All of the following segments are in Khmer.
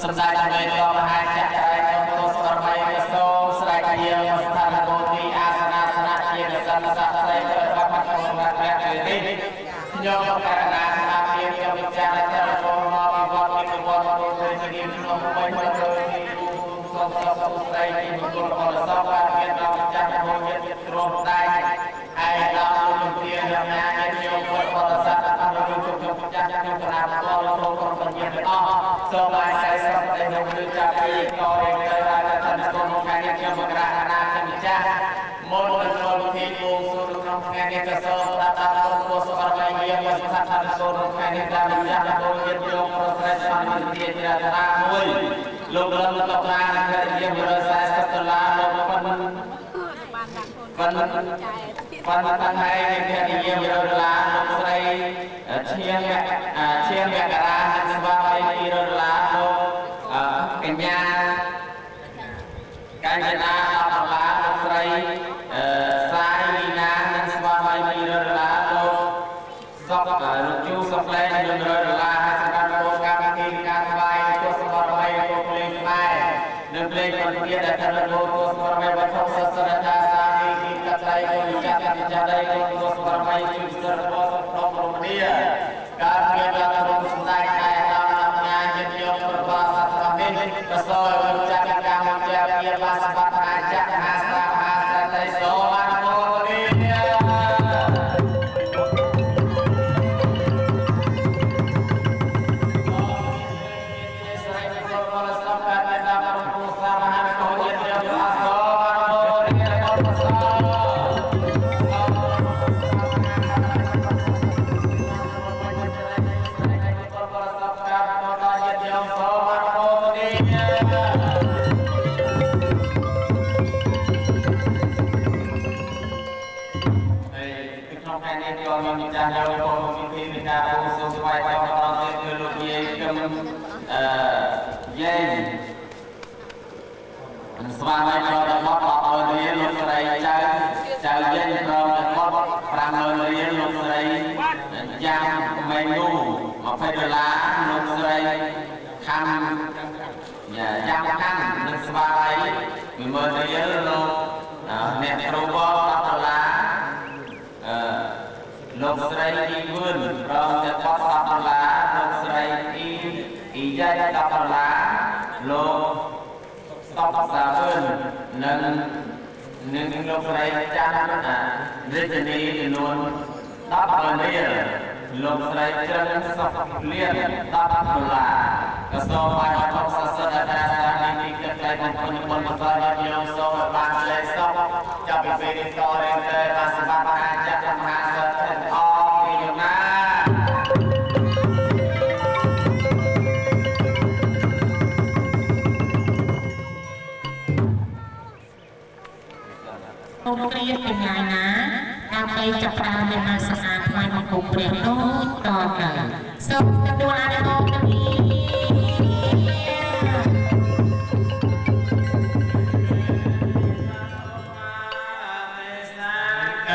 សម្ដេចមេតមហាចក្រៃក្នុងទស្សនវិជ្ជាសូស្រែកយាមស្ថានគោទីអាសនាសនៈជាកសិទ្ធិស័ក្តិសិទ្ធិរបស់ព្រះអង្គព្រះនេះខ្ញុំករណាថាមានខ្ញុំវិចារតែរបស់មកវិវត្តពីវត្តទៅជាក្នុងវិញមកទៅទីសូមស្រុកស្រីទីមង្គលបរិស័ទបានមានដល់ចាស់របស់ញាតិទ្រង់ដៃឯដល់ជំទាវយ៉ាងណាខ្ញុំពុទ្ធបរិស័ទអនុជុំខ្ញុំចាស់ខ្ញុំក្រាបបរលោកក្រុមបញ្ញត្តិទាំងអស់សូមឲ្យតែសពតែខ្ញុំលើកចាប់ពីកោរៀងទៅដល់ឋានគុណថ្ងៃនេះខ្ញុំក្រាបអាណាខ្ញុំចាស់មុននឹងចូលពិធីបួងសួងក្នុងថ្ងៃនេះក៏សូមដាក់ដល់ពុទ្ធបរិស័ទយាមស្ថានឋានគុណថ្ងៃនេះតាមម្ចាស់លោកញាតិញោមប្រស្រែបានវិទ្យាជ្រះតាមួយលោករំលឹកបានថាយាម140ដុល្លារលោកប៉ុណ្ណឹងបានហើយវិទ្យាយាម100ដុល្លារលោកស្រីឈៀងមករានិងស្វាមី200ដុល្លារលោកកញ្ញាកាយណា10ដុល្លារលោកស្រីសាយលីណានិងស្វាមី200ដុល្លារលោកសុកលោកជូសុកលែង100ដុល្លារហើយសម្រាប់លោកកម្មវិធីការថ្វាយទស្សនបទរបស់លោកភ្លេងខ្មែរនិងភ្លេងប្រពៃណីដែលត្រូវលោកទស្សនបទវត្ថុសាសនាសាមីទីកតៃគុណចាស់ចាស់ដីលោកទស្សនបទរបស់ជួយសិទ្ធិរបស់ក្នុងរមនីការមានដល់ក្រុមសម្ដែងតែដល់ញាតិញោមរបស់សាសនានេះក៏សូមឲ្យចាស់កម្មវិធីជាបាសវត្តអាចមហាសាមហាសតិសូមអនុមោទនាស្វាមីចូលដល់មក10,000រៀលលោកស្រីចៅយាយព្រមទាំងគាត់5,000រៀលលោកស្រីយ៉ាងមេនូ20ដុល្លារលោកស្រីខាំយ៉ាងខាំនិងស្វាមី10000រៀលលោកអ្នកគ្រូប10ដុល្លារលោកស្រីអ៊ីវឿនព្រមទាំងគាត់10ដុល្លារលោកស្រីអ៊ីយ៉ៃ10ដុល្លារលោកតបសាវឿននិងលោកស្រីចាន់រាជនីចំនួន10,000រៀលលោកស្រីជ្រិនសុខលៀន10ដុល្លារក៏សូមឲ្យវត្ថុសាសនាតាសានេះទីកន្លែងของគុណបុណ្យបរិយាញោមសូមឲ្យបានលេខសុខចាប់ពីពេលនេះតរៀងទៅបានសម្បត្តិអាចចាក់មហាសិទ្ធិទាំងអស់ពីយណាសូមគ្រាបញ្ញាណាដើម្បីចាប់ផ្ដើមដំណើរស្អាតថ្វាយបង្គំព្រះដូចតទៅសូមទទួលអនុមោទនាអ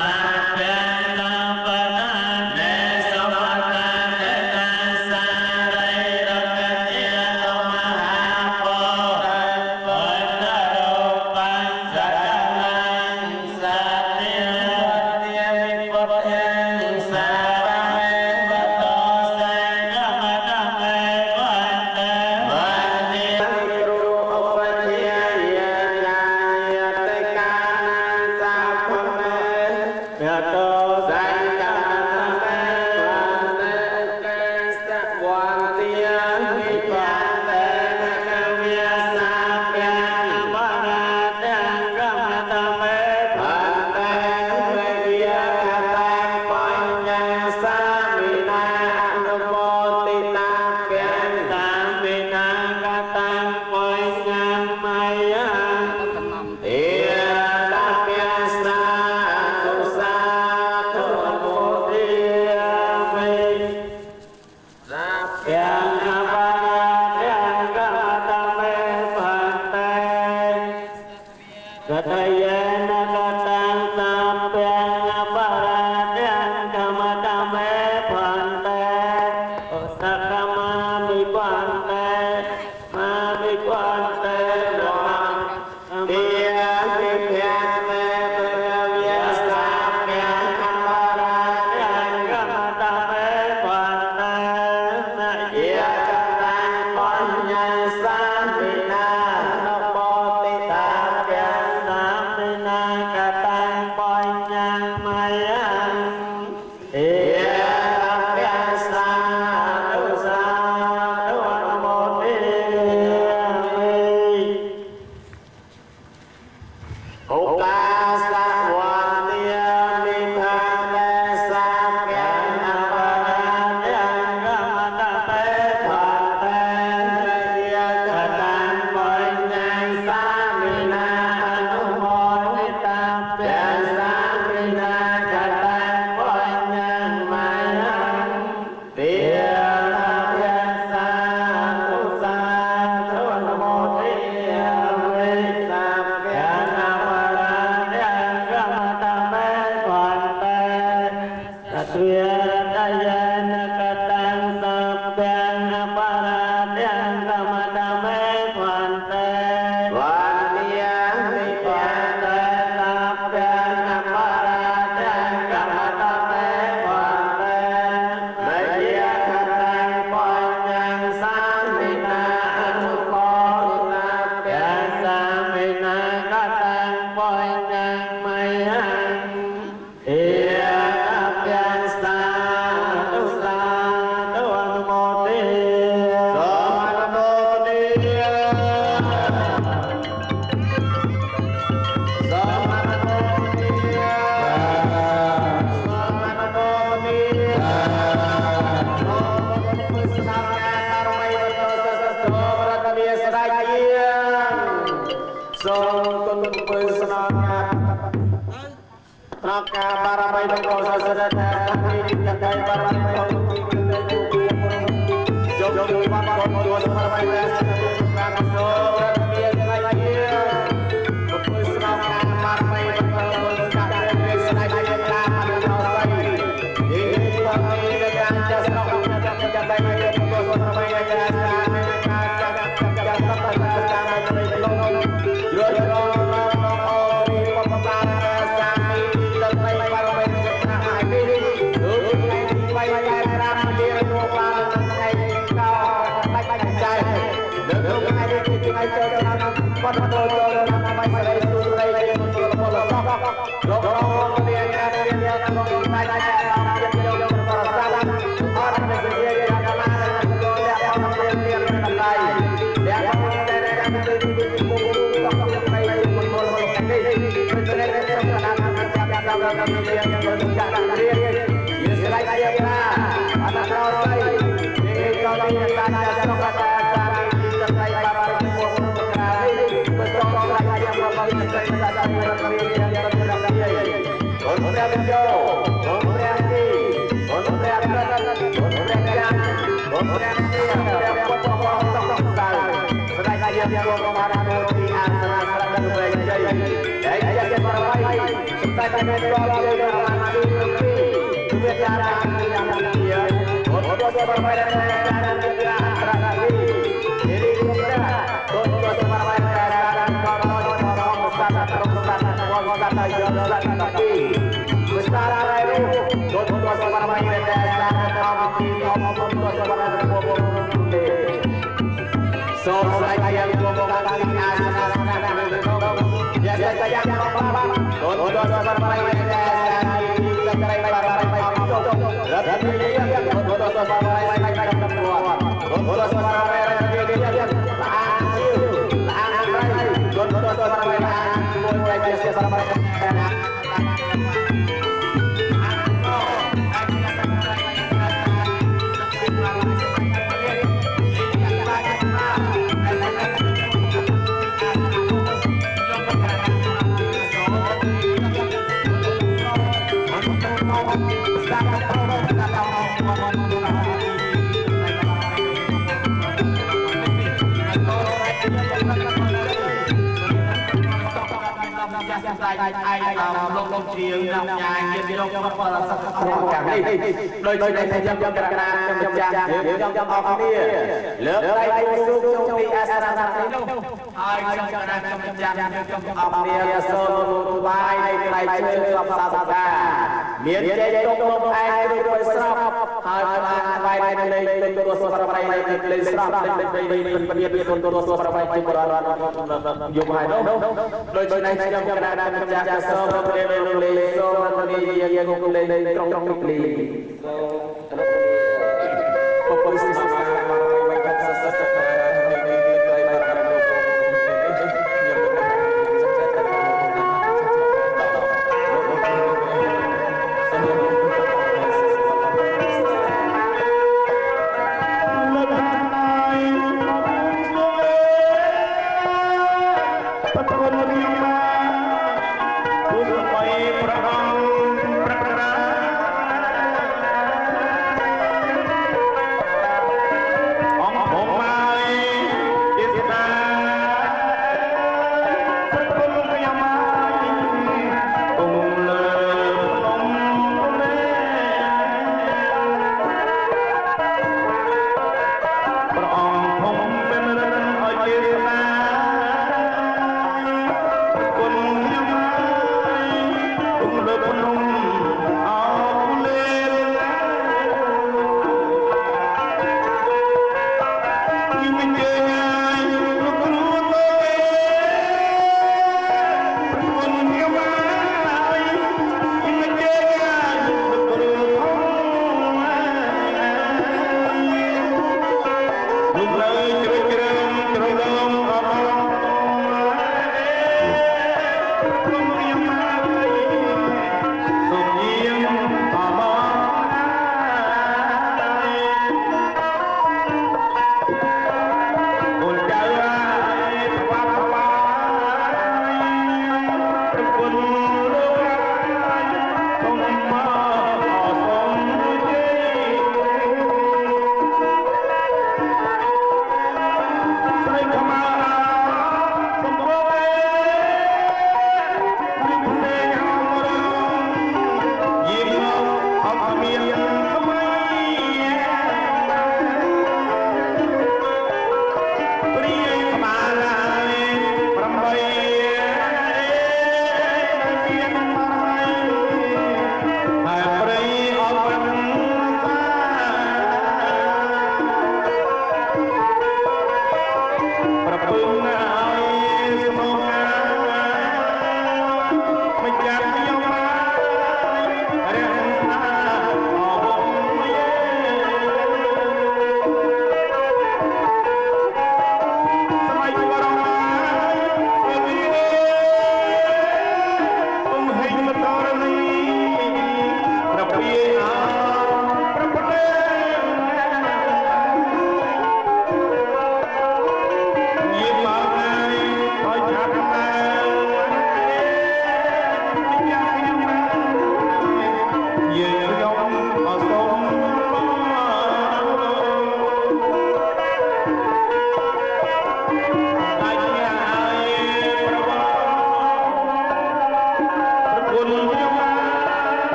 Hãy subscribe cho kênh Ghiền Mì Gõ để không bỏ lỡ លោកជាងអ្នកញ៉ាយទៀតយកមកបរិសុទ្ធយ៉ាងនេះដោយតែខ្ញុំយកក្រណាខ្ញុំចាស់យើងយកអស់គ្នាលើកដៃគូស៊ូចូលពីអាសនៈនេះនោះហើយខ្ញុំក្រណាខ្ញុំចាស់យើងយកអស់គ្នាសូមទូបាយនៃផ្នែកជើងសពសាសនាមានជ័យទុកមកឯងរួចស្រោបហើយបានថ្វាយនៅលេខទូរស័ព្ទប្របីនៃលេខស្រោបលេខ3ទូរស័ព្ទប្របីជាបរិរណយកហើយនោះដោយតែខ្ញុំក្រណាខ្ញុំចាស់សូមព្រះលោកលេសូមរតនីយើងគុំលេត្រង់នេះលីសូមពុទ្ធសិស្សសាវកសិស្សសិស្ស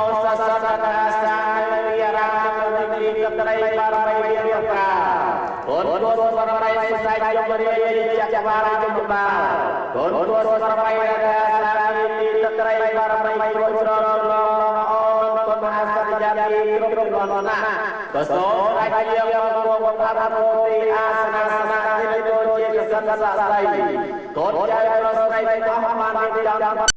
ោសសសនាសាវិរាមនិគិតត្រៃបារមីវិរប្រាគុណគួសបរមៃសុស័យយមរាយចក្វារាជមបាគុណគួសបរមៃរាសាវិទីត្រៃបារមីគ្រួចរលអូនគុណមហាសត្យាទីគ្រប់លន់ណាកសោរាជយាមគួវថារោទីអាសនាសនាទីដូចជាសត្វស័យគុណចៅប្រស្រ័យរបស់បានទី